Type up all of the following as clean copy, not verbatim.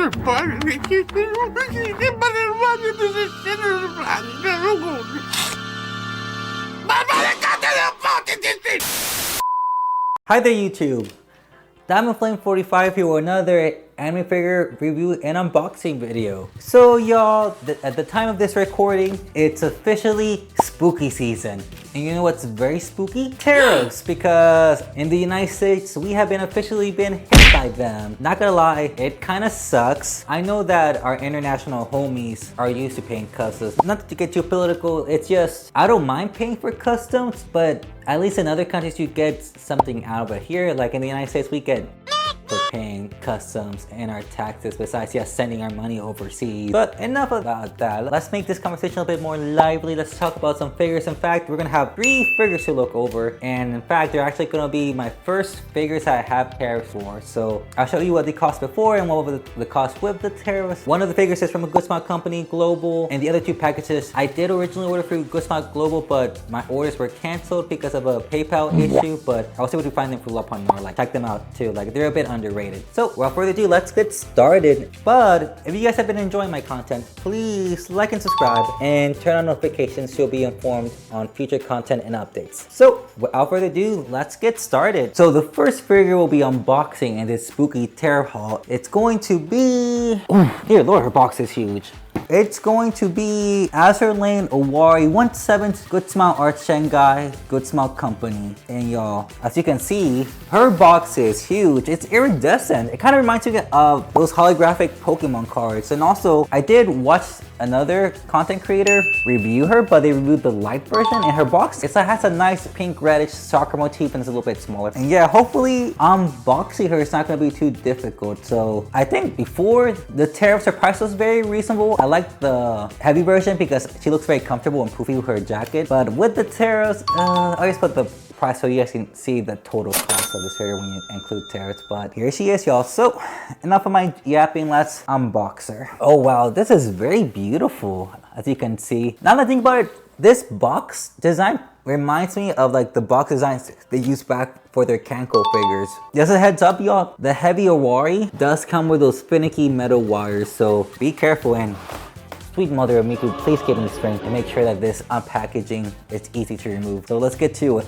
Hi there YouTube, Diamond Flame 45 here with another anime figure review and unboxing video. So y'all, at the time of this recording, it's officially spooky season. And you know what's very spooky? Tariffs, because in the United States, we have officially been hit by them. Not gonna lie, it kind of sucks. I know that our international homies are used to paying customs. Not to get too political, it's just, I don't mind paying for customs, but at least in other countries you get something out of it. Here, like in the United States, we get for paying customs and our taxes, besides sending our money overseas. But enough about that. Let's make this conversation a bit more lively. Let's talk about some figures. In fact, we're gonna have 3 figures to look over, and in fact they're actually gonna be my first figures I have tariffs for. So I'll show you what they cost before and what was the cost with the tariffs. One of the figures is from a goodsmilecompany global, and the other 2 packages I did originally order through goodsmile global, but my orders were canceled because of a PayPal issue. But I was able to find them for $1. Like, check them out too. Like, they're a bit underrated. So without further ado, let's get started. But if you guys have been enjoying my content, please like and subscribe and turn on notifications so you'll be informed on future content and updates. So without further ado, let's get started. So the first figure we'll be unboxing in this spooky Tariff haul, it's going to be, oh dear lord, her box is huge. It's going to be Azurelane Owari 1/7 Good Smile Art Shanghai Good Smile Company. And y'all, as you can see, her box is huge. It's iridescent. It kind of reminds me of those holographic Pokemon cards. And also, I did watch another content creator review her, but they reviewed the light version, and her box has a nice pink reddish soccer motif and it's a little bit smaller. And yeah, hopefully unboxing her is not going to be too difficult. So I think before the tariffs, her price was very reasonable. I like the heavy version because she looks very comfortable and poofy with her jacket. But with the tariffs, I just put the price so you guys can see the total cost of this figure when you include tariffs. But here she is, y'all. So enough of my yapping, let's unbox her. Oh wow, this is very beautiful, as you can see. Now that I think about it, this box design reminds me of like the box designs they used back for their Kanko figures. Just a heads up, y'all, the heavy Owari does come with those finicky metal wires, so be careful. And sweet mother of Miku, please give me strength and make sure that this unpackaging is easy to remove. So let's get to it.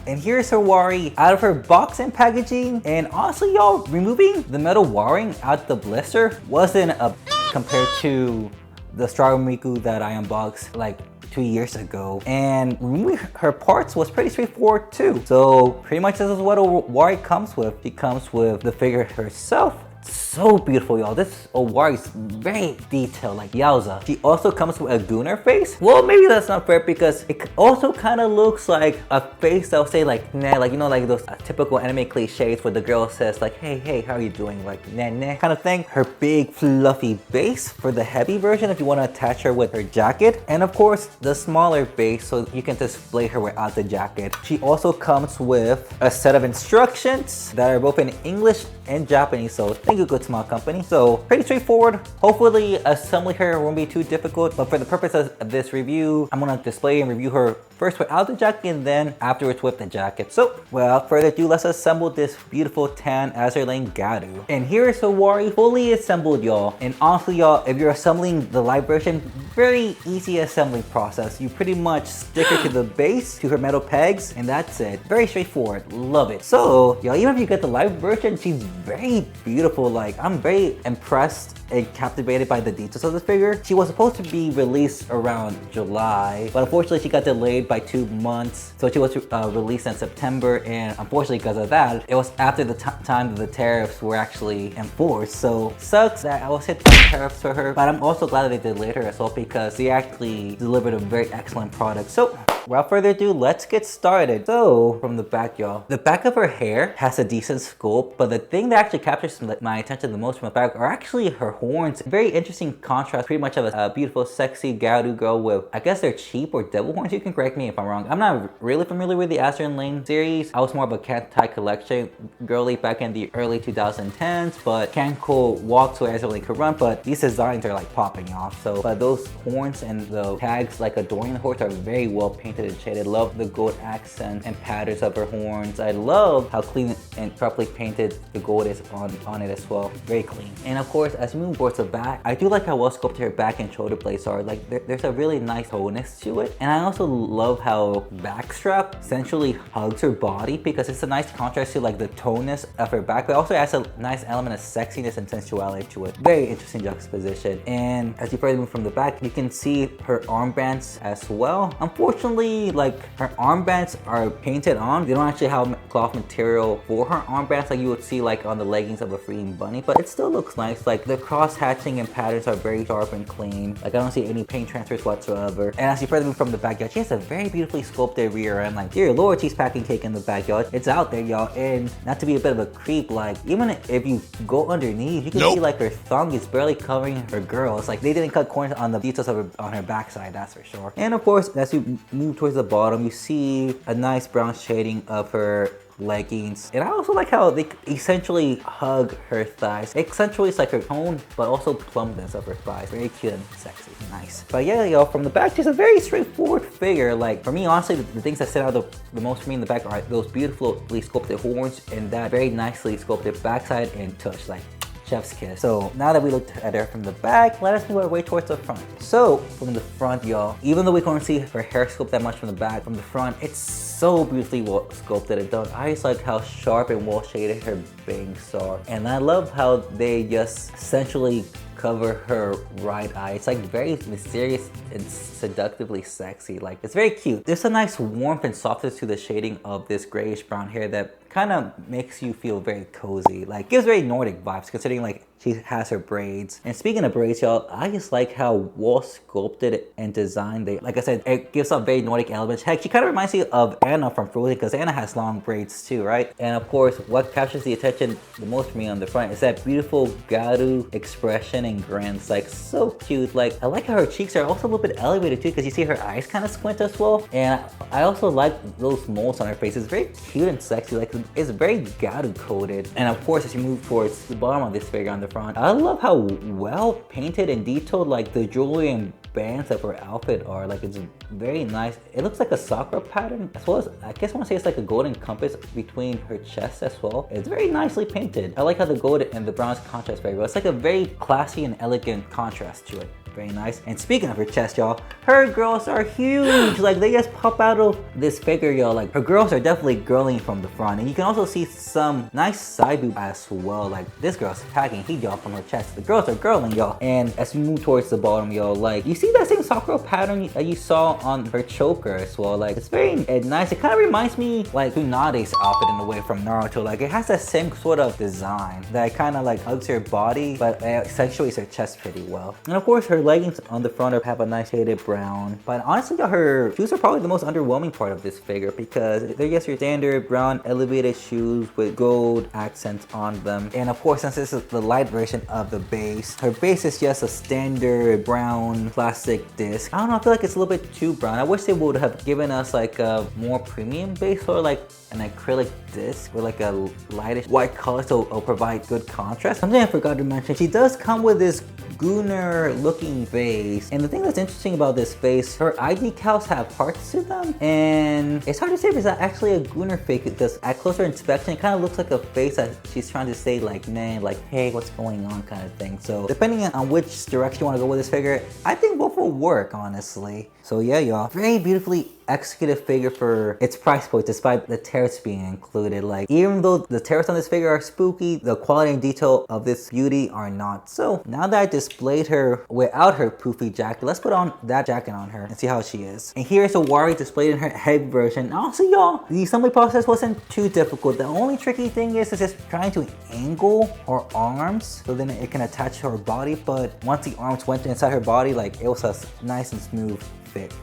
And here's her Owari out of her box and packaging. And honestly, y'all, removing the metal wiring out the blister wasn't a compared to the Strawberry Miku that I unboxed like 2 years ago. And removing her parts was pretty straightforward too. So pretty much this is what Owari comes with. She comes with the figure herself. So beautiful, y'all. This Owari is very detailed, like yowza. She also comes with a gooner face. Well, maybe that's not fair because it also kind of looks like a face that'll say like nah, like, you know, like those typical anime cliches where the girl says like hey, how are you doing, like nah kind of thing. Her big fluffy base for the heavy version if you want to attach her with her jacket, and of course the smaller base so you can display her without the jacket. She also comes with a set of instructions that are both in English and Japanese, so thank you Good Smile Company. So pretty straightforward. Hopefully assembling her won't be too difficult, but for the purpose of this review, I'm gonna display and review her first without the jacket and then afterwards with the jacket. So without further ado, let's assemble this beautiful tan Azurelane Garu. And here is Owari fully assembled, y'all. And honestly, y'all, if you're assembling the light version, very easy assembling process. You pretty much stick her to the base, to her metal pegs, and that's it. Very straightforward, love it. So y'all, even if you get the light version, she's very beautiful. Like, I'm very impressed and captivated by the details of this figure. She was supposed to be released around July, but unfortunately she got delayed by 2 months. So she was released in September, and unfortunately because of that, it was after the time that the tariffs were actually enforced. So sucks that I was hit by tariffs for her, but I'm also glad that they delayed her as well because they actually delivered a very excellent product. So without further ado, let's get started. So from the back, y'all, the back of her hair has a decent sculpt, but the thing that actually captures my attention the most from the back are actually her horns. Very interesting contrast, pretty much of a beautiful, sexy Garu girl with, I guess they're cheap or devil horns. You can correct me if I'm wrong. I'm not really familiar with the Azurelane series. I was more of a Kantai collection girly back in the early 2010s, but Kanko walks where Azurelane could run, but these designs are like popping off. So, but those horns and the tags like adorning the horse are very well painted. painted and shaded. Love the gold accents and patterns of her horns. I love how clean and properly painted the gold is on it as well. Very clean. And of course, as you move towards the back, I do like how well sculpted her back and shoulder blades are. Like there's a really nice tonus to it. And I also love how backstrap essentially hugs her body, because it's a nice contrast to like the tonus of her back, but also adds a nice element of sexiness and sensuality to it. Very interesting juxtaposition. And as you further move from the back, you can see her armbands as well. Unfortunately, like her armbands are painted on. They don't actually have cloth material for her armbands like you would see like on the leggings of a freeing bunny, but it still looks nice. Like the cross hatching and patterns are very sharp and clean. Like I don't see any paint transfers whatsoever. And as you further move from the backyard, she has a very beautifully sculpted rear end. Like dear lord, she's packing cake in the backyard. It's out there, y'all. And not to be a bit of a creep, like even if you go underneath, you can see like her thong is barely covering her girl. It's like they didn't cut corners on the details of her, on her backside, that's for sure. And of course, as you move towards the bottom, you see a nice brown shading of her leggings. And I also like how they essentially hug her thighs. It accentuates like her tone, but also plumpness of her thighs. Very cute and sexy. Nice. But yeah, y'all, from the back, just a very straightforward figure. Like for me, honestly, the things that stand out the most for me in the back are those beautifully sculpted horns and that very nicely sculpted backside and tush. Like chef's kiss. So now that we looked at her from the back, let us move our way towards the front. So from the front, y'all, even though we can't see her hair sculpt that much from the back, from the front, it's so beautifully well sculpted and done. I just like how sharp and well shaded her bangs are. And I love how they just essentially cover her right eye. It's like very mysterious and seductively sexy. Like it's very cute. There's a nice warmth and softness to the shading of this grayish brown hair that kind of makes you feel very cozy. Like gives very Nordic vibes considering like she has her braids. And speaking of braids, y'all, I just like how well sculpted and designed they, like I said, it gives off very Nordic elements. Heck, she kind of reminds me of Anna from Frozen because Anna has long braids too, right? And of course, what captures the attention the most for me on the front is that beautiful Garu expression and grins. Like so cute. Like I like how her cheeks are also a little bit elevated too because you see her eyes kind of squint as well. And I also like those moles on her face. It's very cute and sexy. Like it's very Garu coated. And of course, as you move towards the bottom of this figure on the front, I love how well painted and detailed like the jewelry and bands of her outfit are. Like it's very nice. It looks like a sakura pattern as well as, I guess I want to say it's like a golden compass between her chest as well. It's very nicely painted. I like how the gold and the browns contrast very well. It's like a very classy and elegant contrast to it. Very nice. And speaking of her chest, y'all, her girls are huge. Like they just pop out of this figure, y'all. Like her girls are definitely girling from the front, and you can also see some nice side boob as well. Like this girl's packing heat, y'all, from her chest. The girls are girling, y'all. And as we move towards the bottom, y'all, like you see that same sakura pattern that you saw on her choker as well. Like it's very nice. It kind of reminds me like Tsunade's outfit in a way from Naruto. Like it has that same sort of design that kind of like hugs her body, but accentuates her chest pretty well. And of course, her leggings on the front have a nice shaded brown. But honestly, her shoes are probably the most underwhelming part of this figure because they're just your standard brown elevated shoes with gold accents on them. And of course, since this is the light version of the base, her base is just a standard brown plastic disc. I don't know, I feel like it's a little bit too brown. I wish they would have given us like a more premium base or like an acrylic disc with like a lightish white color so it'll provide good contrast. Something I forgot to mention, she does come with this Gunner looking face. And the thing that's interesting about this face, her eye decals have parts to them. And it's hard to say if it's actually a Gunner fake because at closer inspection, it kind of looks like a face that she's trying to say like, man, like, hey, what's going on kind of thing. So depending on which direction you want to go with this figure, I think both will work, honestly. So yeah, y'all, very beautifully executed figure for its price point despite the Tariffs being included. Like even though the Tariffs on this figure are spooky, the quality and detail of this beauty are not. So now that I displayed her without her poofy jacket, let's put on that jacket on her and see how she is. And here's Owari displayed in her head version. Also, y'all, the assembly process wasn't too difficult. The only tricky thing is just trying to angle her arms so then it can attach to her body. But once the arms went inside her body, like it was a nice and smooth fit.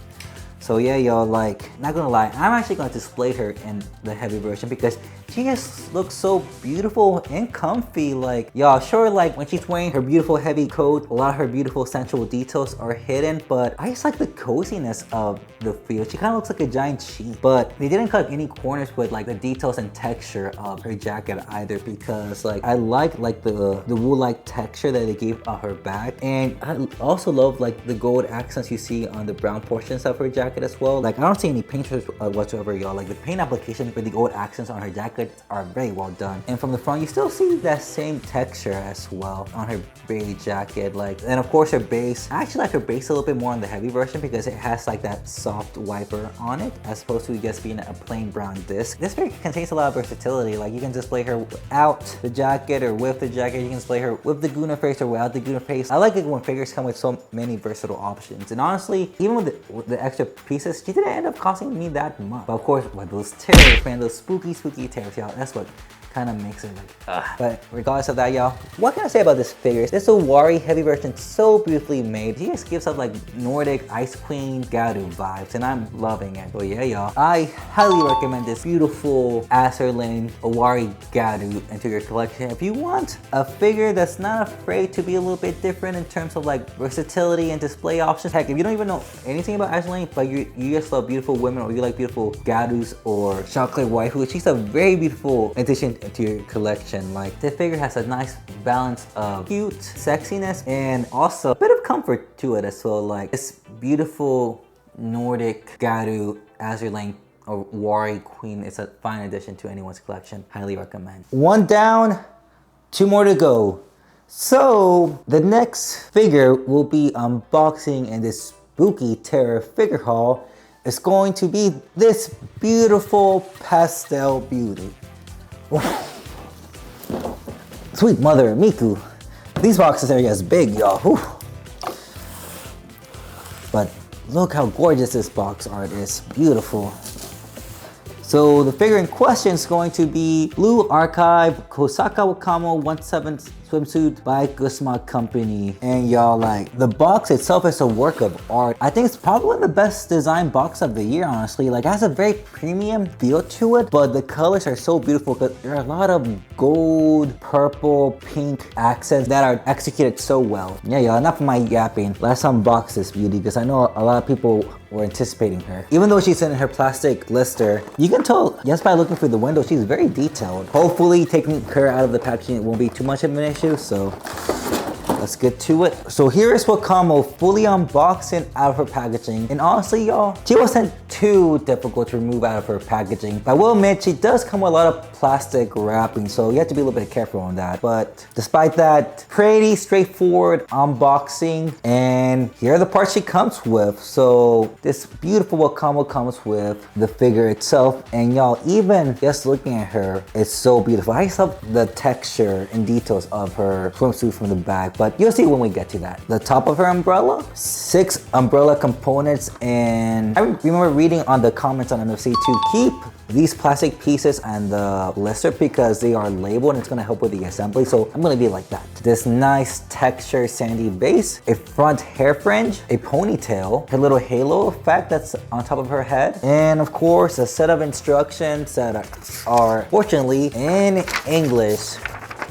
So yeah, y'all, like, not gonna lie, I'm actually gonna display her in the heavy version because she just looks so beautiful and comfy. Like, y'all, sure, like when she's wearing her beautiful heavy coat, a lot of her beautiful sensual details are hidden, but I just like the coziness of the feel. She kind of looks like a giant sheet, but they didn't cut any corners with like the details and texture of her jacket either, because like I like the wool-like texture that they gave on her back, and I also love like the gold accents you see on the brown portions of her jacket as well. Like, I don't see any paint whatsoever, y'all. Like, the paint application for the gold accents on her jacket are very well done, and from the front you still see that same texture as well on her beige jacket. Like, and of course her base, I actually like her base a little bit more on the heavy version because it has like that soft wiper on it as opposed to just being a plain brown disc. This figure contains a lot of versatility. Like, you can display her without the jacket or with the jacket. You can display her with the Guna face or without the Guna face. I like it when figures come with so many versatile options, and honestly, even with the extra pieces, she didn't end up costing me that much. But of course, with those tariffs, man, those spooky tariffs, y'all, that's what kind of makes it like, ugh. But regardless of that, y'all, what can I say about this figure? This Owari heavy version, so beautifully made. He just gives up like Nordic Ice Queen Garu vibes, and I'm loving it. But yeah, y'all, I highly recommend this beautiful azurelane Owari Garu into your collection if you want a figure that's not afraid to be a little bit different in terms of like versatility and display options. Heck, if you don't even know anything about azurelane, but you just love beautiful women, or you like beautiful Garus or chocolate waifu, she's a very beautiful addition to your collection. Like, this figure has a nice balance of cute sexiness and also a bit of comfort to it as well. Like, this beautiful Nordic Garu azurelane or Owari queen is a fine addition to anyone's collection. Highly recommend. One down, two more to go. So the next figure we'll be unboxing in this spooky terror figure haul is going to be this beautiful pastel beauty. Sweet mother of Miku. These boxes are just big, y'all. But look how gorgeous this box art is. Beautiful. So the figure in question is going to be Blue Archive Kosaka Wakamo 17 swimsuit by goodsmilecompany. And y'all, like, the box itself is a work of art. I think it's probably the best designed box of the year, honestly. Like, it has a very premium feel to it, but the colors are so beautiful because there are a lot of gold, purple, pink accents that are executed so well. Yeah, y'all, enough of my yapping. Let's unbox this beauty because I know a lot of people were anticipating her. Even though she's in her plastic blister, you can tell just by looking through the window, she's very detailed. Hopefully taking her out of the packaging, it won't be too much of an issue, so let's get to it. So here is Wakamo fully unboxed and out of her packaging. And honestly, y'all, she wasn't too difficult to remove out of her packaging. I will admit, she does come with a lot of plastic wrapping, so you have to be a little bit careful on that. But despite that, pretty straightforward unboxing. And here are the parts she comes with. So this beautiful Wakamo comes with the figure itself. And y'all, even just looking at her, it's so beautiful. I just love the texture and details of her swimsuit from the back. But you'll see when we get to that. The top of her umbrella, 6 umbrella components, and I remember reading on the comments on MFC to keep these plastic pieces and the blister because they are labeled and it's gonna help with the assembly. So I'm gonna be like that. This nice texture sandy base, a front hair fringe, a ponytail, her little halo effect that's on top of her head, and of course a set of instructions that are fortunately in English.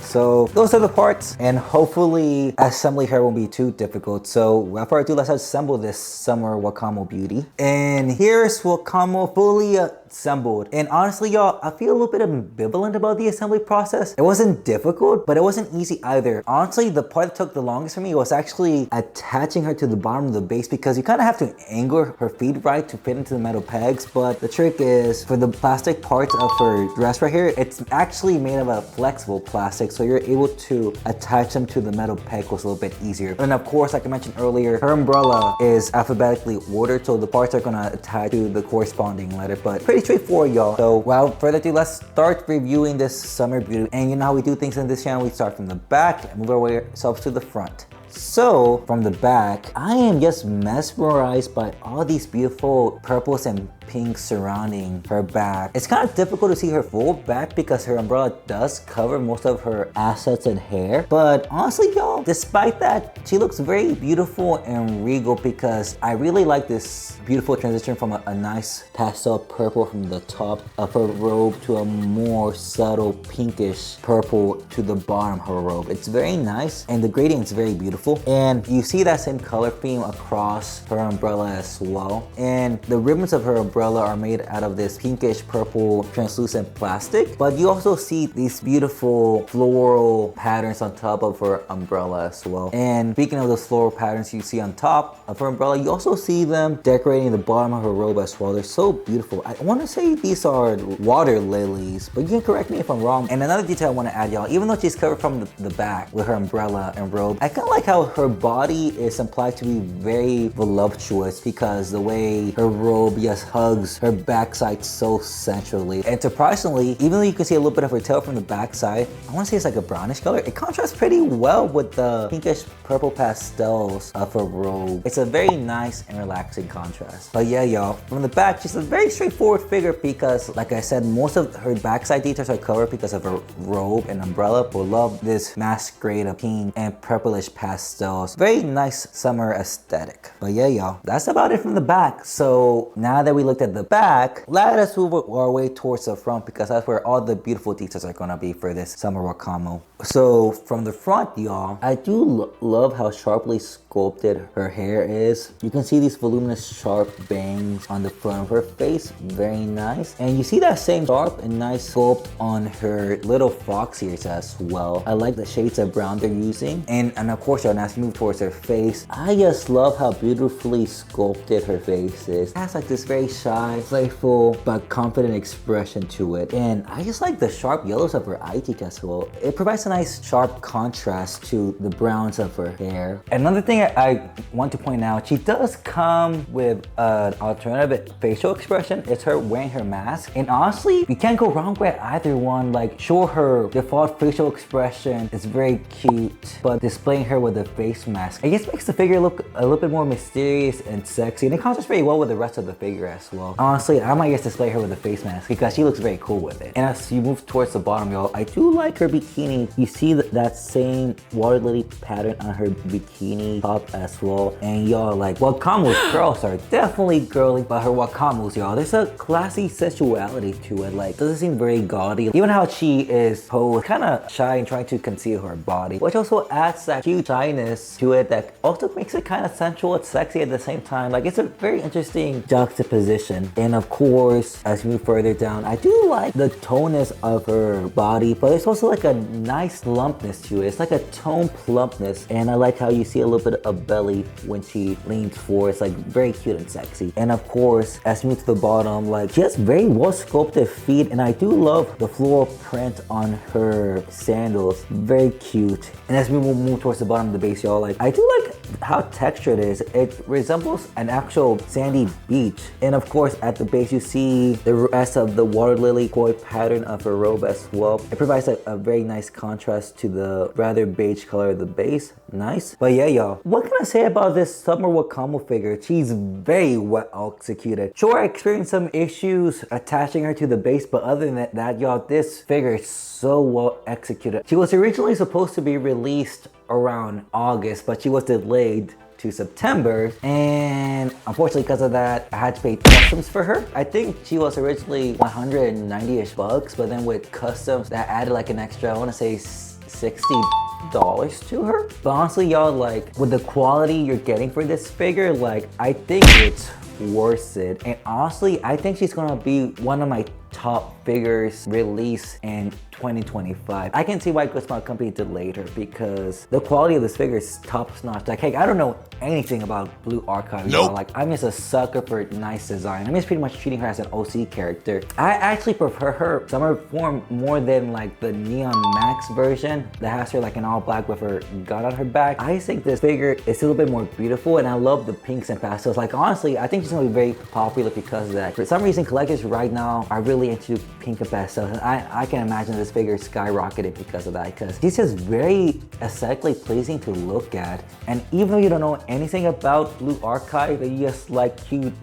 So those are the parts, and hopefully assembling her won't be too difficult. So without further ado, let's assemble this summer Wakamo beauty. And here's Wakamo fully assembled. And honestly, y'all, I feel a little bit ambivalent about the assembly process. It wasn't difficult, but it wasn't easy either. Honestly, the part that took the longest for me was actually attaching her to the bottom of the base because you kind of have to angle her feet right to fit into the metal pegs. But the trick is for the plastic parts of her dress right here, it's actually made of a flexible plastic. So you're able to attach them to the metal peg was a little bit easier. And of course, like I mentioned earlier, her umbrella is alphabetically ordered, so the parts are gonna attach to the corresponding letter, but pretty straightforward, y'all. So without further ado, let's start reviewing this summer beauty. And you know how we do things in this channel, we start from the back and move ourselves to the front. So from the back, I am just mesmerized by all these beautiful purples and pink surrounding her back. It's kind of difficult to see her full back because her umbrella does cover most of her assets and hair. But honestly, y'all, despite that, she looks very beautiful and regal because I really like this beautiful transition from a nice pastel purple from the top of her robe to a more subtle pinkish purple to the bottom of her robe. It's very nice and the gradient is very beautiful. And you see that same color theme across her umbrella as well. And the ribbons of her umbrella are made out of this pinkish purple translucent plastic. But you also see these beautiful floral patterns on top of her umbrella as well. And speaking of those floral patterns you see on top of her umbrella, you also see them decorating the bottom of her robe as well. They're so beautiful. I want to say these are water lilies, but you can correct me if I'm wrong. And another detail I want to add, y'all, even though she's covered from the back with her umbrella and robe, I kind of like how her body is implied to be very voluptuous because the way her robe just hugs her backside so centrally. And surprisingly, even though you can see a little bit of her tail from the backside, I want to say it's like a brownish color. It contrasts pretty well with the pinkish purple pastels of her robe. It's a very nice and relaxing contrast. But yeah, y'all, from the back, she's a very straightforward figure because, like I said, most of her backside details are covered because of her robe and umbrella. But love this masquerade of pink and purplish pastels. Very nice summer aesthetic. But yeah, y'all, that's about it from the back. So now that we looked at the back, let us move our way towards the front because that's where all the beautiful details are gonna be for this summer Wakamo. So from the front, y'all, I do love how sharply sculpted her hair is. You can see these voluminous sharp bangs on the front of her face. Very nice. And you see that same sharp and nice sculpt on her little fox ears as well. I like the shades of brown they're using. And of course, y'all, as you move towards her face, I just love how beautifully sculpted her face is. It has like this very shy, playful, but confident expression to it. And I just like the sharp yellows of her eye cheek as well. It provides a nice sharp contrast to the browns of her hair. Another thing I want to point out, she does come with an alternative facial expression. It's her wearing her mask. And honestly, you can't go wrong with either one. Like, sure, her default facial expression is very cute, but displaying her with a face mask, I guess makes the figure look a little bit more mysterious and sexy. And it contrasts very well with the rest of the figure as well. Honestly, I might just display her with a face mask because she looks very cool with it. And as you move towards the bottom, y'all, I do like her bikini. You see that same water lily pattern on her bikini top as well. And y'all, like, Wakamo's curls are definitely girly, but her Wakamo's, y'all, there's a classy sensuality to it. Like, doesn't seem very gaudy. Even how she is posed, kind of shy and trying to conceal her body, which also adds that cute shyness to it that also makes it kind of sensual and sexy at the same time. Like, it's a very interesting juxtaposition. And of course, as you move further down, I do like the toneness of her body, but it's also like a nice lumpness to it. It's like a toned plumpness. And I like how you see a little bit of belly when she leans forward. It's like very cute and sexy. And of course, as you move to the bottom, like, she has very well sculpted feet, and I do love the floral print on her sandals. Very cute. And as we move towards the bottom of the base, y'all, like, I do like how textured it is. It resembles an actual sandy beach. And of course, at the base, you see the rest of the water lily koi pattern of her robe as well. It provides a very nice contrast to the rather beige color of the base. Nice. But yeah, y'all, what can I say about this summer Wakamo figure? She's very well executed. Sure, I experienced some issues attaching her to the base, but other than that, y'all, this figure is so well executed. She was originally supposed to be released around August, but she was delayed to September, and unfortunately because of that, I had to pay customs for her. I think she was originally 190-ish bucks, but then with customs that added like an extra, I want to say $60 to her. But honestly, y'all, like, with the quality you're getting for this figure, like, I think it's worth it. And honestly, I think she's gonna be one of my top figures released in 2025. I can see why goodsmilecompany delayed her because the quality of this figure is top notch. Like, hey, I don't know anything about Blue Archive. Nope. You know? Like, I'm just a sucker for nice design. I'm just pretty much treating her as an OC character. I actually prefer her summer form more than like the Neon Max version that has her like in all black with her gun on her back. I think this figure is a little bit more beautiful, and I love the pinks and pastels. Like, honestly, I think she's gonna be very popular because of that. For some reason, collectors right now are really into pink and pastels, and I can imagine this figure skyrocketed because of that, because she's just very aesthetically pleasing to look at. And even though you don't know anything about Blue Archive and you just like cute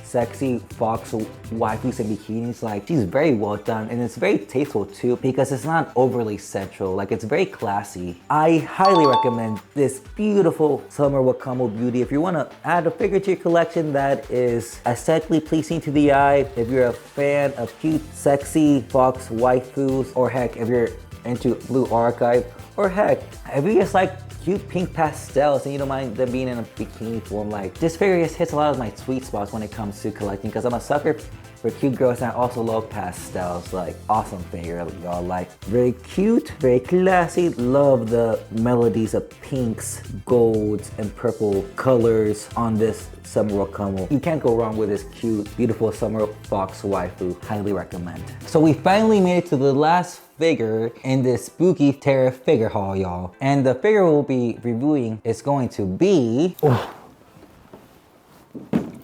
sexy fox waifus and bikinis. Like, she's very well done, and it's very tasteful too because it's not overly sensual. Like, it's very classy. I highly recommend this beautiful summer Wakamo beauty if you want to add a figure to your collection that is aesthetically pleasing to the eye. If you're a fan of cute, sexy fox waifus, or heck, if you're into blue archive, or heck, if you just like cute pink pastels and you don't mind them being in a bikini form, like, this figure just hits a lot of my sweet spots when it comes to collecting because I'm a sucker for cute girls and I also love pastels. Like, awesome figure, y'all. Like, very cute, very classy. Love the melodies of pinks, golds, and purple colors on this summer Wakamo. You can't go wrong with this cute, beautiful summer fox waifu. Highly recommend. So we finally made it to the last figure in this spooky Tariff figure haul, y'all. And the figure we'll be reviewing is going to be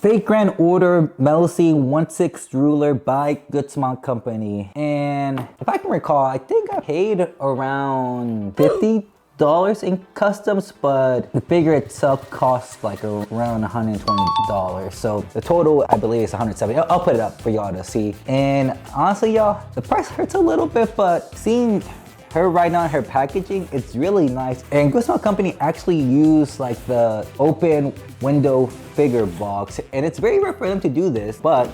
fategrandorder Melusine 1/6 ruler by goodsmilecompany. And if I can recall, I think I paid around $50 in customs, but the figure itself costs like around $120. So the total, I believe, is $170. I'll put it up for y'all to see. And honestly, y'all, the price hurts a little bit, but seeing her right now in her packaging, it's really nice. And goodsmilecompany actually used like the open window figure box, and it's very rare for them to do this, but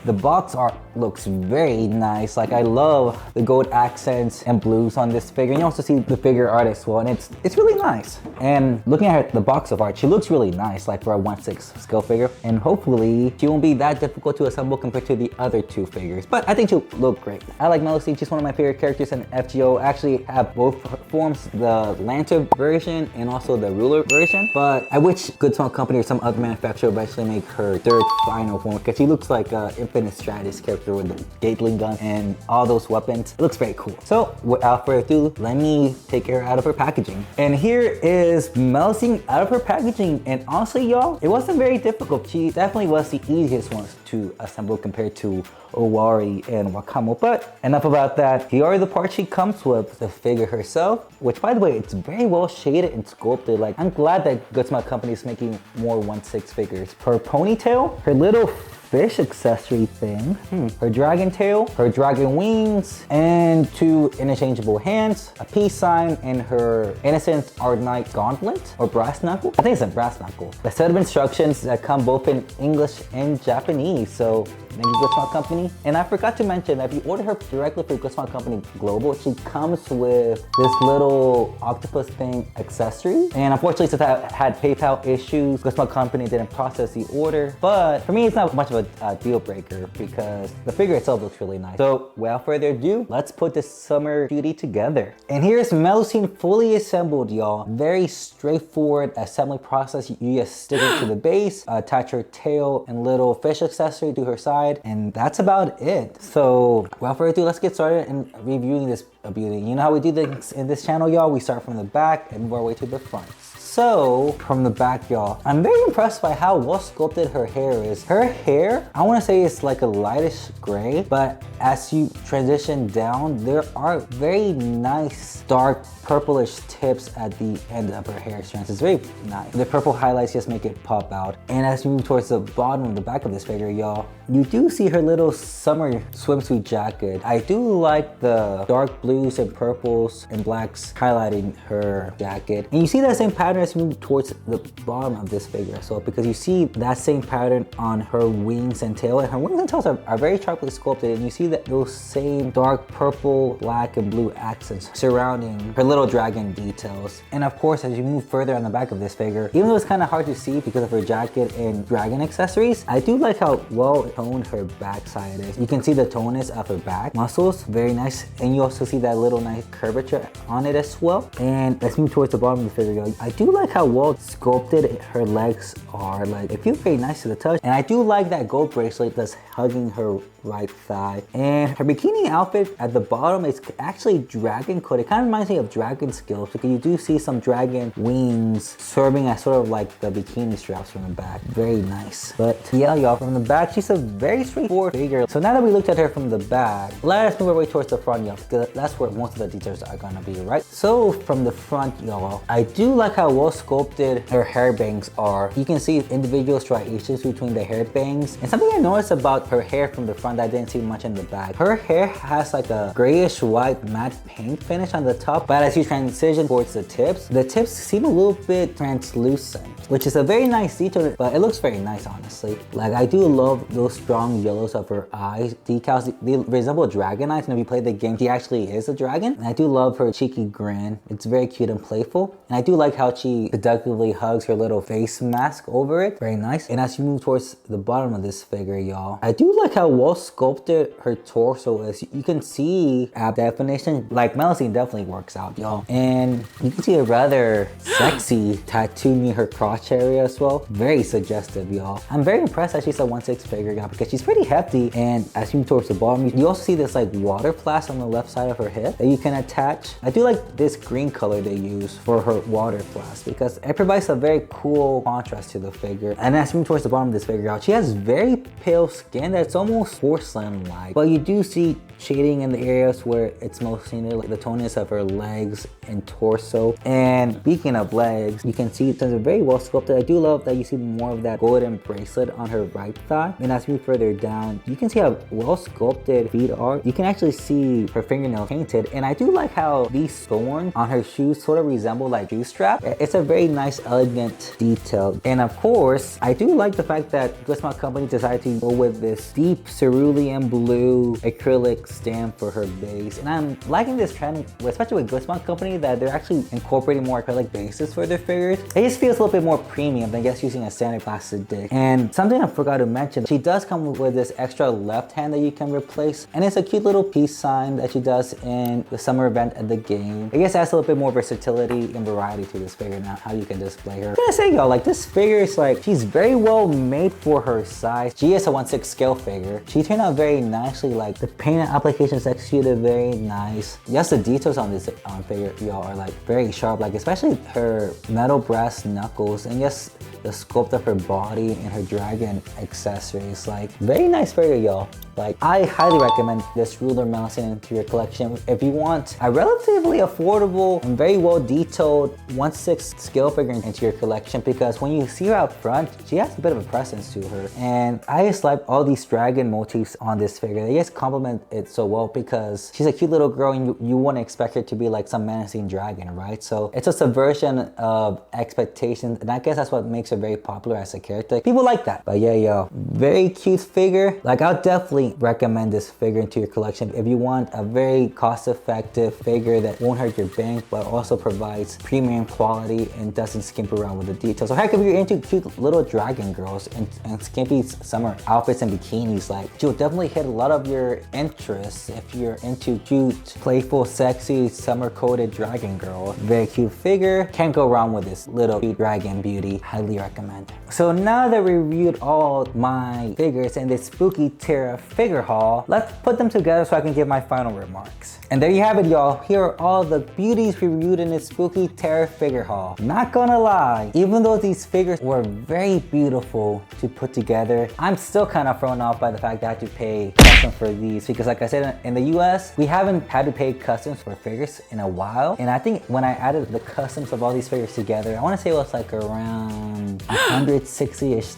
the box art looks very nice. Like, I love the gold accents and blues on this figure. And you also see the figure art as well, and it's really nice. And looking at her, the box of art, she looks really nice, like for a 1/6 scale figure. And hopefully she won't be that difficult to assemble compared to the other two figures. But I think she'll look great. I like Melusine. She's one of my favorite characters in FGO. I actually have both forms, the lantern version and also the ruler version. But I wish goodsmilecompany or some other manufacturer eventually make her third final form, because she looks like a Infinite Stratus character with the Gatling gun and all those weapons. It looks very cool. So without further ado, let me take her out of her packaging. And here is Melusine out of her packaging. And honestly, y'all, it wasn't very difficult. She definitely was the easiest one to assemble compared to Owari and Wakamo. But enough about that. Here are the parts she comes with. The figure herself, which by the way, it's very well shaded and sculpted. Like, I'm glad that goodsmilecompany is making more 1/6 figures. Her ponytail, her little fish accessory thing, her dragon tail, her dragon wings, and two interchangeable hands, a peace sign, and her Innocence Art Knight gauntlet, or brass knuckle. I think it's a brass knuckle. A set of instructions that come both in English and Japanese. So thank you, goodsmilecompany. And I forgot to mention that if you order her directly through goodsmilecompany Global, she comes with this little octopus thing accessory. And unfortunately, since I had PayPal issues, goodsmilecompany didn't process the order. But for me, it's not much of a deal breaker because the figure itself looks really nice. So without further ado, let's put this summer beauty together. And here's Melusine fully assembled, y'all. Very straightforward assembly process. You just stick it to the base, attach her tail and little fish accessory to her side, and that's about it. So without further ado, let's get started in reviewing this beauty. You know how we do this in this channel, y'all. We start from the back and move our way to the front. So from the back, y'all, I'm very impressed by how well sculpted her hair is. Her hair, I want to say it's like a lightish gray, but as you transition down, there are very nice dark purplish tips at the end of her hair strands. It's very nice. The purple highlights just make it pop out. And as you move towards the bottom of the back of this figure, y'all, you do see her little summer swimsuit jacket. I do like the dark blues and purples and blacks highlighting her jacket. And you see that same pattern as you move towards the bottom of this figure as well, because you see that same pattern on her wings and tail. And her wings and tails are very sharply sculpted, and you see that those same dark purple, black, and blue accents surrounding her little dragon details. And of course, as you move further on the back of this figure, even though it's kind of hard to see because of her jacket and dragon accessories, I do like how well toned her backside is. You can see the toneness of her back muscles, very nice. And you also see that little nice curvature on it as well. And let's move towards the bottom of the figure. I do like how well sculpted her legs are. Like, it feels very nice to the touch. And I do like that gold bracelet that's hugging her right thigh. And her bikini outfit at the bottom is actually dragon coated. It kind of reminds me of dragon scales because you do see some dragon wings serving as sort of like the bikini straps from the back. Very nice. But yeah, y'all, from the back, she's a very straightforward figure. So now that we looked at her from the back, let us move our way towards the front, y'all, because that's where most of the details are gonna be, right? So from the front, y'all, I do like how well sculpted her hair bangs are. You can see individual striations between the hair bangs. And something I noticed about her hair from the front that I didn't see much in the back, her hair has like a grayish white matte paint finish on the top, but as you transition towards the tips seem a little bit translucent, which is a very nice detail, but it looks very nice, honestly. Like, I do love those strong yellows of her eyes decals. They resemble dragon eyes, and if you play the game, she actually is a dragon. And I do love her cheeky grin. It's very cute and playful. And I do like how she seductively hugs her little face mask over it. Very nice. And as you move towards the bottom of this figure, y'all, I do like how well sculpted her torso is. You can see ab definition. Like, Melusine definitely works out, y'all. And you can see a rather sexy tattoo near her crotch area as well. Very suggestive, y'all. I'm very impressed that she's a 1/6 figure, y'all, because she's pretty hefty. And as you move towards the bottom, you also see this like water flask on the left side of her hip that you can attach. I do like this green color they use for her water flask because it provides a very cool contrast to the figure. And as you move towards the bottom of this figure, y'all, she has very pale skin that's almost porcelain-like, but you do see shading in the areas where it's most needed, like the tonus of her legs and torso. And speaking of legs, you can see they're very well sculpted. I do love that you see more of that golden bracelet on her right thigh. And as we move further down, you can see how well sculpted feet are. You can actually see her fingernails painted. And I do like how these thorns on her shoes sort of resemble like shoe strap. It's a very nice, elegant detail. And of course, I do like the fact that goodsmilecompany decided to go with this deep cerulean blue acrylic stamp for her base. And I'm liking this trend, especially with goodsmilecompany, that they're actually incorporating more acrylic bases for their figures. It just feels a little bit more premium than just using a standard plastic disc. And something I forgot to mention, she does come with this extra left hand that you can replace. And it's a cute little peace sign that she does in the summer event at the game. I guess adds a little bit more versatility and variety to this figure now, how you can display her. I'm gonna say, y'all, like, this figure is like, she's very well made for her size. She is a 1/6 scale figure. She turned out very nicely. Like, the paint application is executed very nice. Yes, the details on this figure, y'all, are like very sharp, like especially her metal brass knuckles, and yes, the sculpt of her body and her dragon accessories. Like, very nice figure, y'all. Like, I highly recommend this ruler Melusine into your collection if you want a relatively affordable and very well detailed 1/6 scale figure into your collection, because when you see her out front, she has a bit of a presence to her. And I just like all these dragon motifs on this figure. They just complement it so well because she's a cute little girl and you wouldn't expect her to be like some menacing dragon, right? So it's a subversion of expectations, and I guess that's what makes her very popular as a character. People like that. But yeah, yo, very cute figure. Like, I'll definitely recommend this figure into your collection if you want a very cost-effective figure that won't hurt your bank but also provides premium quality and doesn't skimp around with the details. So heck, if you're into cute little dragon girls and skimpy summer outfits and bikinis, like, she'll definitely hit a lot of your interests if you're into cute, playful, sexy, summer-coated dragon girl. Very cute figure. Can't go wrong with this little cute dragon beauty. Highly recommend. So now that we reviewed all my figures in this spooky Tariff figure haul, let's put them together so I can give my final remarks. And there you have it, y'all. Here are all the beauties we reviewed in this spooky Tariff figure haul. Not gonna lie, even though these figures were very beautiful to put together, I'm still kind of thrown off by the fact that I had to pay custom for these, because like I said, in the US, we haven't had to pay customs for figures in a while. And I think when I added the customs of all these figures together, I want to say it was like around $160-ish,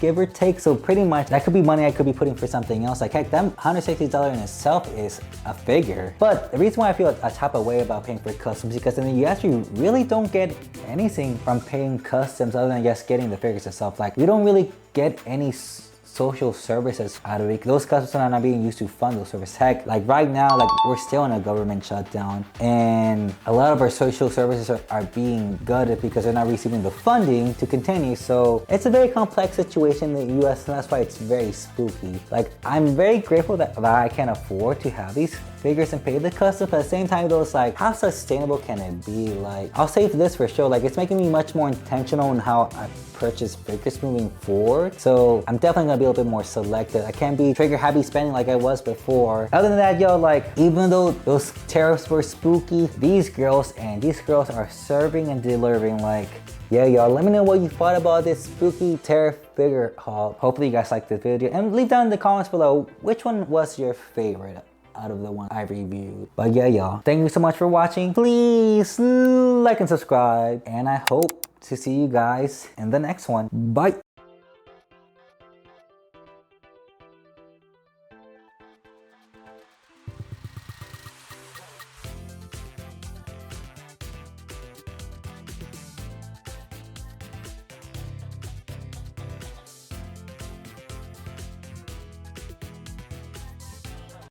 give or take. So pretty much that could be money I could be putting for something else. Like, heck, that $160 in itself is a figure. But the reason why I feel a type of way about paying for customs is because in the US, you really don't get anything from paying customs other than just getting the figures itself. Like, we don't really get any social services out of it. Those customs are not being used to fund those services. Heck, like right now, like, we're still in a government shutdown and a lot of our social services are being gutted because they're not receiving the funding to continue. So it's a very complex situation in the US, and that's why it's very spooky. Like, I'm very grateful that I can afford to have these figures and pay the custom, but at the same time though, it's like, how sustainable can it be? Like, I'll save this for sure. Like, it's making me much more intentional in how I purchase figures moving forward. So I'm definitely gonna be a little bit more selective. I can't be trigger happy spending like I was before. Other than that, yo, like, even though those tariffs were spooky, these girls are serving and delivering. Like, yeah, y'all, let me know what you thought about this spooky tariff figure haul. Hopefully you guys liked this video, and leave down in the comments below which one was your favorite out of the one I reviewed. But yeah, y'all, thank you so much for watching. Please like and subscribe, and I hope to see you guys in the next one. Bye.